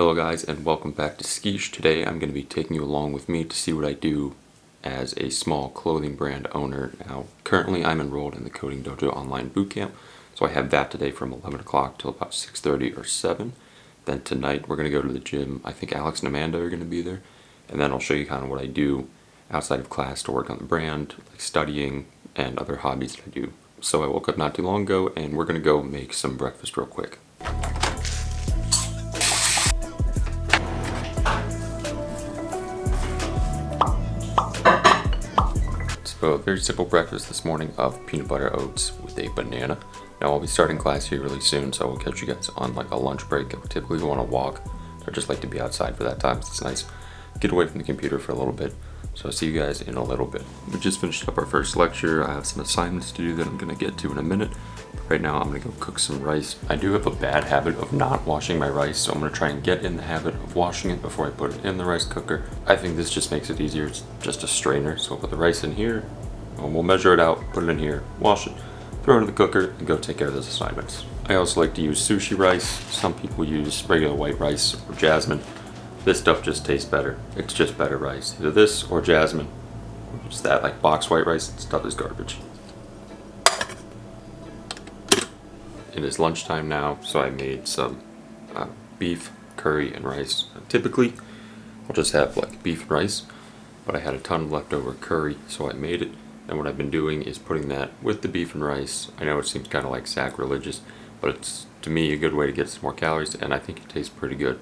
Hello guys and welcome back to Skish. Today I'm going to be taking you along with me to see what I do as a small clothing brand owner. Now currently I'm enrolled in the Coding Dojo online bootcamp, so I have that today from 11 o'clock till about 6:30 or 7. Then tonight we're going to go to the gym. I think Alex and Amanda are going to be there, and then I'll show you kind of what I do outside of class to work on the brand, like studying and other hobbies that I do. So I woke up not too long ago and we're going to go make some breakfast real quick. So a very simple breakfast this morning of peanut butter oats with a banana. Now I'll be starting class here really soon, so I will catch you guys on like a lunch break. I would typically go on a walk. I just like to be outside for that time. It's nice. Get away from the computer for a little bit. So I'll see you guys in a little bit. We just finished up our first lecture. I have some assignments to do that I'm gonna get to in a minute. But right now I'm gonna go cook some rice. I do have a bad habit of not washing my rice, so I'm gonna try and get in the habit of washing it before I put it in the rice cooker. I think this just makes it easier. It's just a strainer. So I'll put the rice in here, and we'll measure it out, put it in here, wash it, throw it in the cooker, and go take care of those assignments. I also like to use sushi rice. Some people use regular white rice or jasmine. This stuff just tastes better. It's just better rice. Either this or jasmine. It's that like box white rice. Stuff is garbage. It is lunchtime now, so I made some beef, curry, and rice. Typically, I'll just have like beef and rice, but I had a ton of leftover curry, so I made it. And what I've been doing is putting that with the beef and rice. I know it seems kind of like sacrilegious, but it's to me a good way to get some more calories, and I think it tastes pretty good.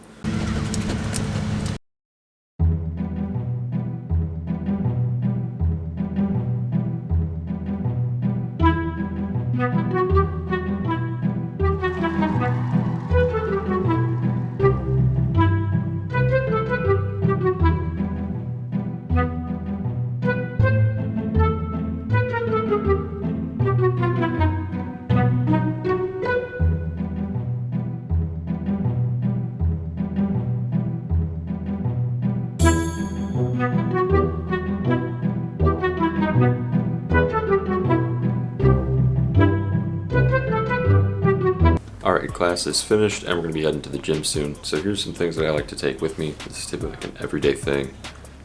Alright, class is finished and we're going to be heading to the gym soon. So here's some things that I like to take with me. This is typically like an everyday thing.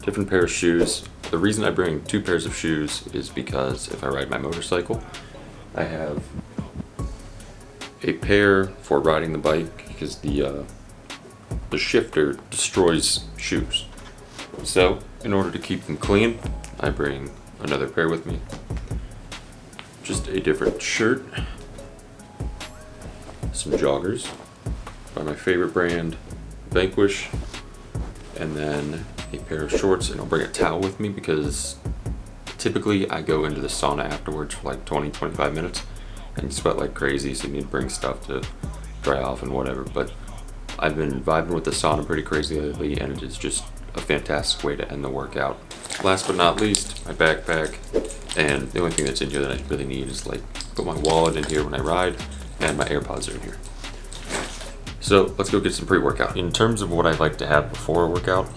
Different pair of shoes. The reason I bring 2 pairs of shoes is because if I ride my motorcycle, I have a pair for riding the bike because the shifter destroys shoes. So in order to keep them clean, I bring another pair with me. Just a different shirt. Some joggers by my favorite brand, Vanquish, and then a pair of shorts, and I'll bring a towel with me because typically I go into the sauna afterwards for like 20-25 minutes and you sweat like crazy, so you need to bring stuff to dry off and whatever. But I've been vibing with the sauna pretty crazy lately, and it is just a fantastic way to end the workout. Last but not least, my backpack, and the only thing that's in here that I really need is like put my wallet in here when I ride, and my AirPods are in here. So let's go get some pre-workout. In terms of what I like to have before a workout,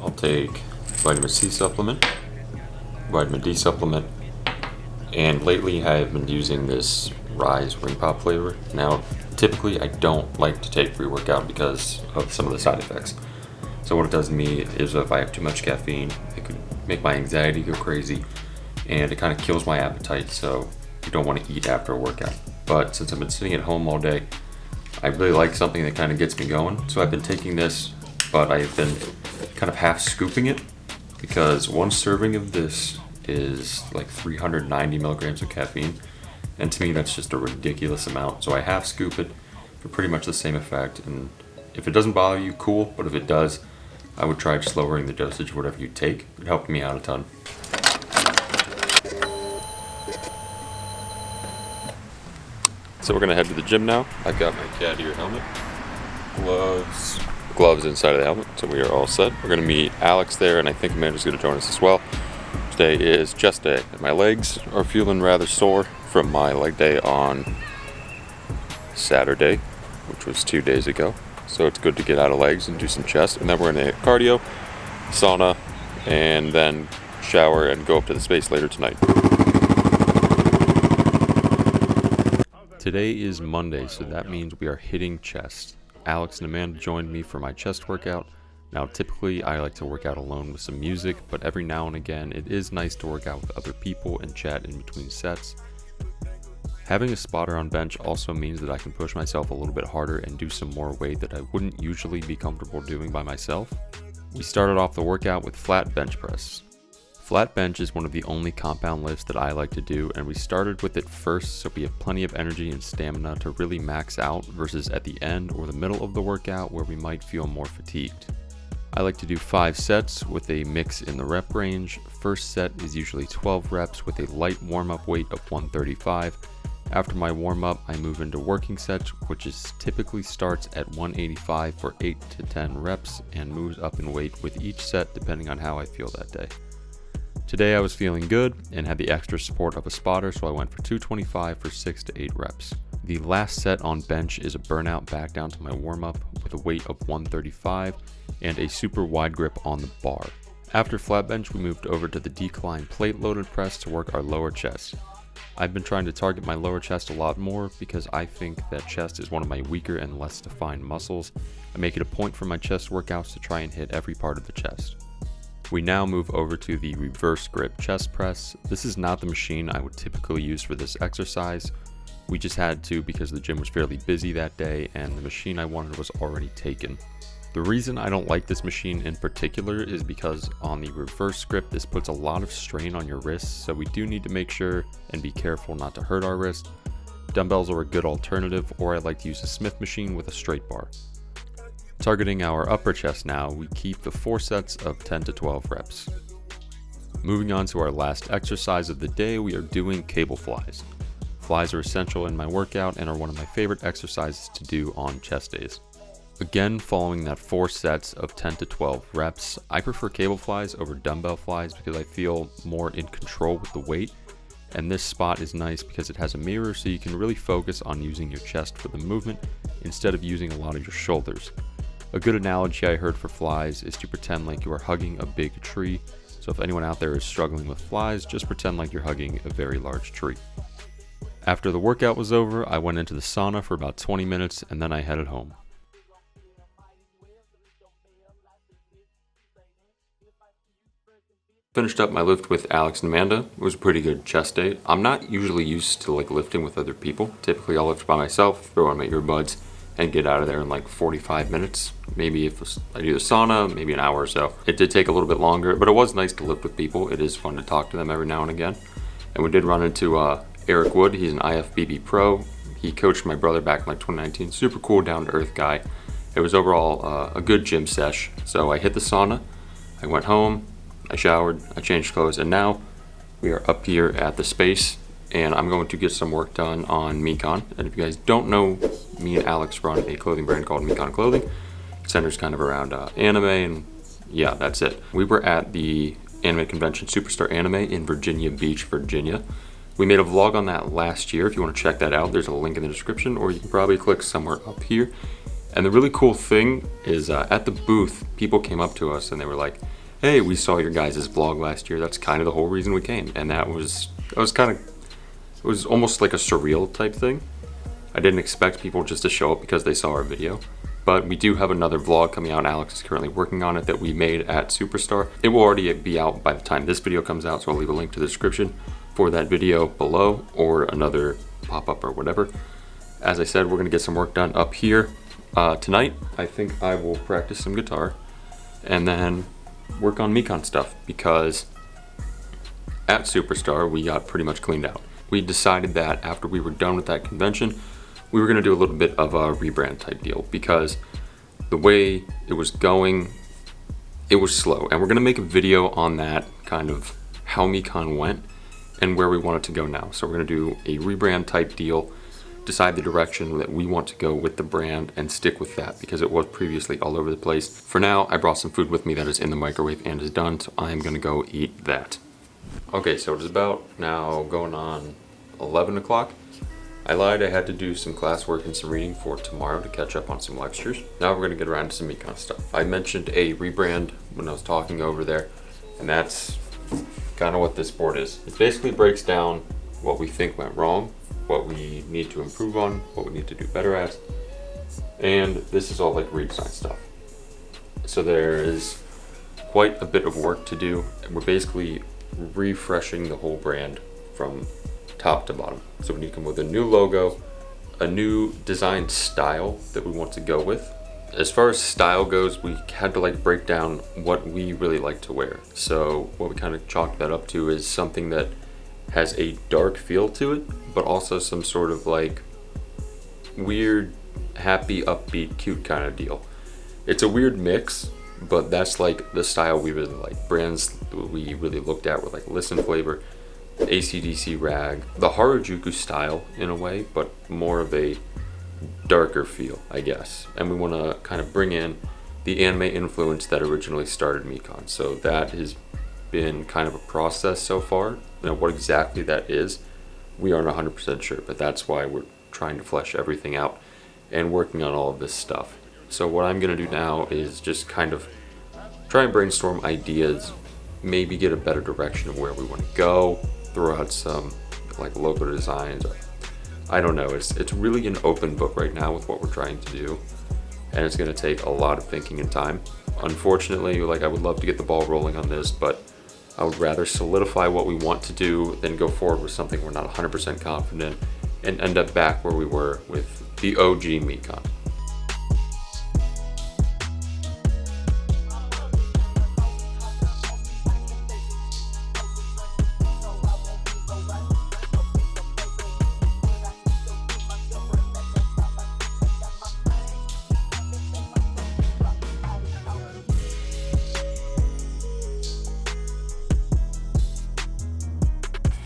I'll take vitamin C supplement, vitamin D supplement, and lately I have been using this Rise Ring Pop flavor. Now, typically I don't like to take pre-workout because of some of the side effects. So what it does to me is if I have too much caffeine, it could make my anxiety go crazy, and it kind of kills my appetite, so you don't want to eat after a workout. But since I've been sitting at home all day, I really like something that kind of gets me going. So I've been taking this, but I've been kind of half scooping it because one serving of this is like 390 milligrams of caffeine. And to me, that's just a ridiculous amount. So I half scoop it for pretty much the same effect. And if it doesn't bother you, cool. But if it does, I would try just lowering the dosage of whatever you take. It helped me out a ton. So we're gonna head to the gym now. I've got my cat ear helmet, gloves inside of the helmet, so we are all set. We're gonna meet Alex there, and I think Amanda's gonna join us as well. Today is chest day, and my legs are feeling rather sore from my leg day on Saturday, which was 2 days ago. So it's good to get out of legs and do some chest, and then we're gonna hit cardio, sauna, and then shower and go up to the space later tonight. Today is Monday, so that means we are hitting chest. Alex and Amanda joined me for my chest workout. Now typically I like to work out alone with some music, but every now and again it is nice to work out with other people and chat in between sets. Having a spotter on bench also means that I can push myself a little bit harder and do some more weight that I wouldn't usually be comfortable doing by myself. We started off the workout with flat bench press. Flat bench is one of the only compound lifts that I like to do, and we started with it first so we have plenty of energy and stamina to really max out versus at the end or the middle of the workout where we might feel more fatigued. I like to do 5 sets with a mix in the rep range. First set is usually 12 reps with a light warm-up weight of 135. After my warm-up, I move into working sets, which typically starts at 185 for 8 to 10 reps and moves up in weight with each set depending on how I feel that day. Today I was feeling good and had the extra support of a spotter, so I went for 225 for 6 to 8 reps. The last set on bench is a burnout back down to my warm-up with a weight of 135 and a super wide grip on the bar. After flat bench, we moved over to the decline plate loaded press to work our lower chest. I've been trying to target my lower chest a lot more because I think that chest is one of my weaker and less defined muscles. I make it a point for my chest workouts to try and hit every part of the chest. We now move over to the reverse grip chest press. This is not the machine I would typically use for this exercise. We just had to because the gym was fairly busy that day and the machine I wanted was already taken. The reason I don't like this machine in particular is because on the reverse grip this puts a lot of strain on your wrists, so we do need to make sure and be careful not to hurt our wrist. Dumbbells are a good alternative, or I like to use a Smith machine with a straight bar. Targeting our upper chest now, we keep the 4 sets of 10 to 12 reps. Moving on to our last exercise of the day, we are doing cable flies. Flies are essential in my workout and are one of my favorite exercises to do on chest days. Again, following that 4 sets of 10 to 12 reps, I prefer cable flies over dumbbell flies because I feel more in control with the weight, and this spot is nice because it has a mirror so you can really focus on using your chest for the movement instead of using a lot of your shoulders. A good analogy I heard for flies is to pretend like you are hugging a big tree, so if anyone out there is struggling with flies, just pretend like you're hugging a very large tree. After the workout was over, I went into the sauna for about 20 minutes and then I headed home. Finished up my lift with Alex and Amanda. It was a pretty good chest day. I'm not usually used to lifting with other people. Typically I'll lift by myself, throw on my earbuds, and get out of there in 45 minutes. Maybe if I do the sauna, maybe an hour or so. It did take a little bit longer, but it was nice to lift with people. It is fun to talk to them every now and again. And we did run into Eric Wood. He's an IFBB pro. He coached my brother back in 2019. Super cool, down to earth guy. It was overall a good gym sesh. So I hit the sauna, I went home, I showered, I changed clothes, and now we are up here at the space and I'm going to get some work done on Mikan. And if you guys don't know, me and Alex run a clothing brand called Mikan Clothing. It centers kind of around anime, and yeah, that's it. We were at the anime convention Superstar Anime in Virginia Beach, Virginia. We made a vlog on that last year. If you want to check that out, there's a link in the description, or you can probably click somewhere up here. And the really cool thing is at the booth, people came up to us and they were like, hey, we saw your guys' vlog last year. That's kind of the whole reason we came. And it was almost like a surreal type thing. I didn't expect people just to show up because they saw our video. But we do have another vlog coming out. Alex is currently working on it that we made at Superstar. It will already be out by the time this video comes out, so I'll leave a link to the description for that video below, or another pop-up or whatever. As I said, we're gonna get some work done up here. Tonight, I think I will practice some guitar and then work on Mikan stuff, because at Superstar we got pretty much cleaned out. We decided that after we were done with that convention, we were gonna do a little bit of a rebrand type deal, because the way it was going, it was slow. And we're gonna make a video on that, kind of how Mikan went and where we want it to go now. So we're gonna do a rebrand type deal, decide the direction that we want to go with the brand, and stick with that because it was previously all over the place. For now, I brought some food with me that is in the microwave and is done, so I am gonna go eat that. Okay, so it is about now going on 11 o'clock. I lied, I had to do some classwork and some reading for tomorrow to catch up on some lectures. Now we're gonna get around to some Mikan stuff. I mentioned a rebrand when I was talking over there, and that's kind of what this board is. It basically breaks down what we think went wrong, what we need to improve on, what we need to do better at, And this is all like redesign stuff. So there is quite a bit of work to do. And we're basically refreshing the whole brand from top to bottom. So we need to come with a new logo, a new design style that we want to go with. As far as style goes, we had to like break down what we really like to wear. So what we kind of chalked that up to is something that has a dark feel to it, but also some sort of like weird, happy, upbeat, cute kind of deal. It's a weird mix, but that's like the style we really like. Brands we really looked at were like Listen Flavor, AC/DC Rag, the Harajuku style in a way, but more of a darker feel, I guess. And we want to kind of bring in the anime influence that originally started Mikan. So that has been kind of a process so far. Now, what exactly that is, we aren't 100% sure, but that's why we're trying to flesh everything out and working on all of this stuff. So what I'm going to do now is just kind of try and brainstorm ideas, maybe get a better direction of where we want to go, throw out some like logo designs. I don't know, it's really an open book right now with what we're trying to do, and it's going to take a lot of thinking and time. Unfortunately, like I would love to get the ball rolling on this, but I would rather solidify what we want to do than go forward with something we're not 100% confident and end up back where we were with the OG Mikan.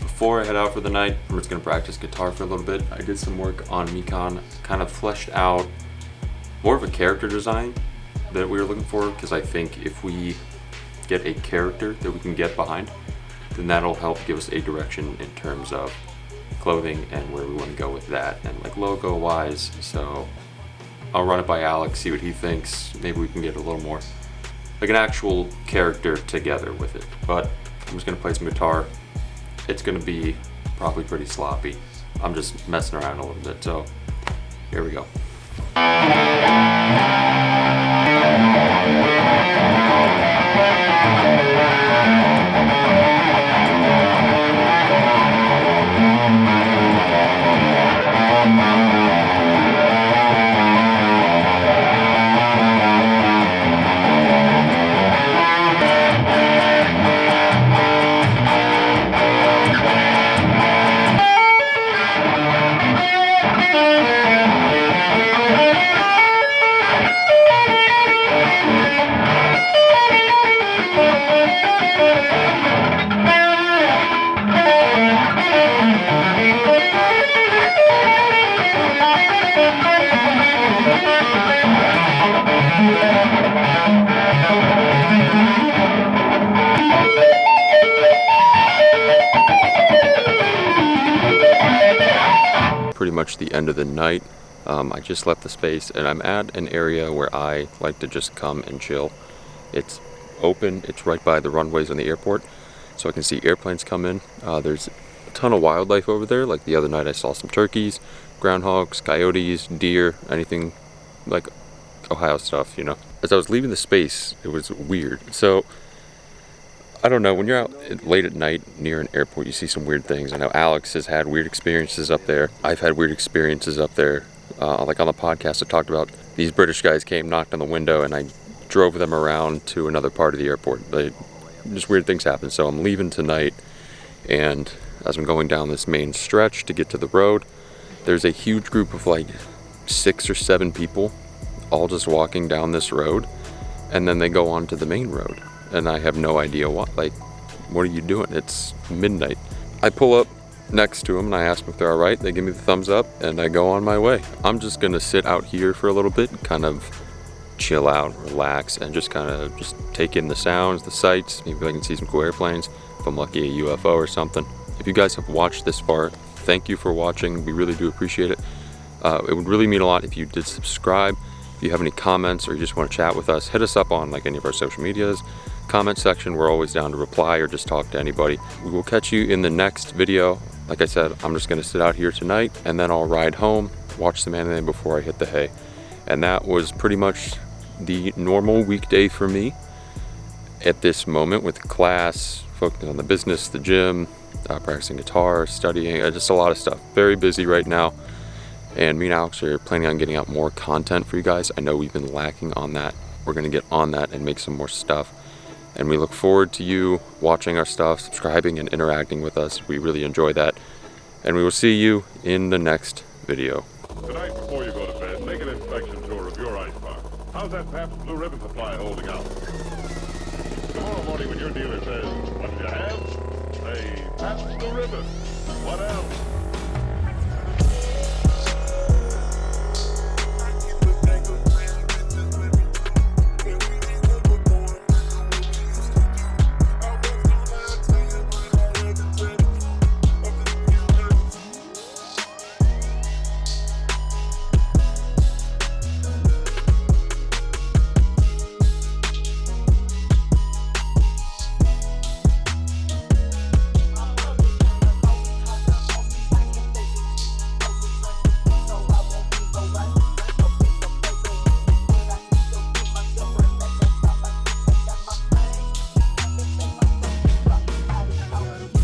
Before I head out for the night, I'm just going to practice guitar for a little bit. I did some work on Mikan, kind of fleshed out more of a character design that we were looking for, because I think if we get a character that we can get behind, then that'll help give us a direction in terms of clothing and where we want to go with that, and like logo wise. So I'll run it by Alex, see what he thinks. Maybe we can get a little more like an actual character together with it. But I'm just going to play some guitar. It's going to be probably pretty sloppy. I'm just messing around a little bit, so here we go. Pretty much the end of the night. I just left the space and I'm at an area where I like to just come and chill. It's open, it's right by the runways on the airport, so I can see airplanes come in. There's a ton of wildlife over there. Like the other night I saw some turkeys, groundhogs, coyotes, deer, anything like Ohio stuff, you know. As I was leaving the space, it was weird. So I don't know, when you're out late at night near an airport, you see some weird things. I know Alex has had weird experiences up there. I've had weird experiences up there. Like on the podcast, I talked about these British guys came, knocked on the window, and I drove them around to another part of the airport. Just weird things happen. So I'm leaving tonight, and as I'm going down this main stretch to get to the road, there's a huge group of like 6 or 7 people all just walking down this road, and then they go on to the main road. And I have no idea what. Like, what are you doing? It's midnight. I pull up next to them and I ask them if they're all right. They give me the thumbs up and I go on my way. I'm just gonna sit out here for a little bit, kind of chill out, relax, and just kind of just take in the sounds, the sights. Maybe I can see some cool airplanes. If I'm lucky, a UFO or something. If you guys have watched this far, thank you for watching. We really do appreciate it. It would really mean a lot if you did subscribe. If you have any comments or you just want to chat with us, hit us up on like any of our social medias. Comment section, we're always down to reply or just talk to anybody. We will catch you in the next video. Like I said, I'm just going to sit out here tonight and then I'll ride home, watch some anime before I hit the hay. And that was pretty much the normal weekday for me at this moment, with class, focusing on the business, the gym, practicing guitar, studying, just a lot of stuff. Very busy right now. And me and Alex are planning on getting out more content for you guys. I know we've been lacking on that. We're gonna get on that and make some more stuff. And we look forward to you watching our stuff, subscribing and interacting with us. We really enjoy that. And we will see you in the next video. Tonight, before you go to bed, make an inspection tour of your ice box. How's that Pabst Blue Ribbon supply holding out? Tomorrow morning when your dealer says, "What do you have?" say, "Pabst Blue Ribbon." What else?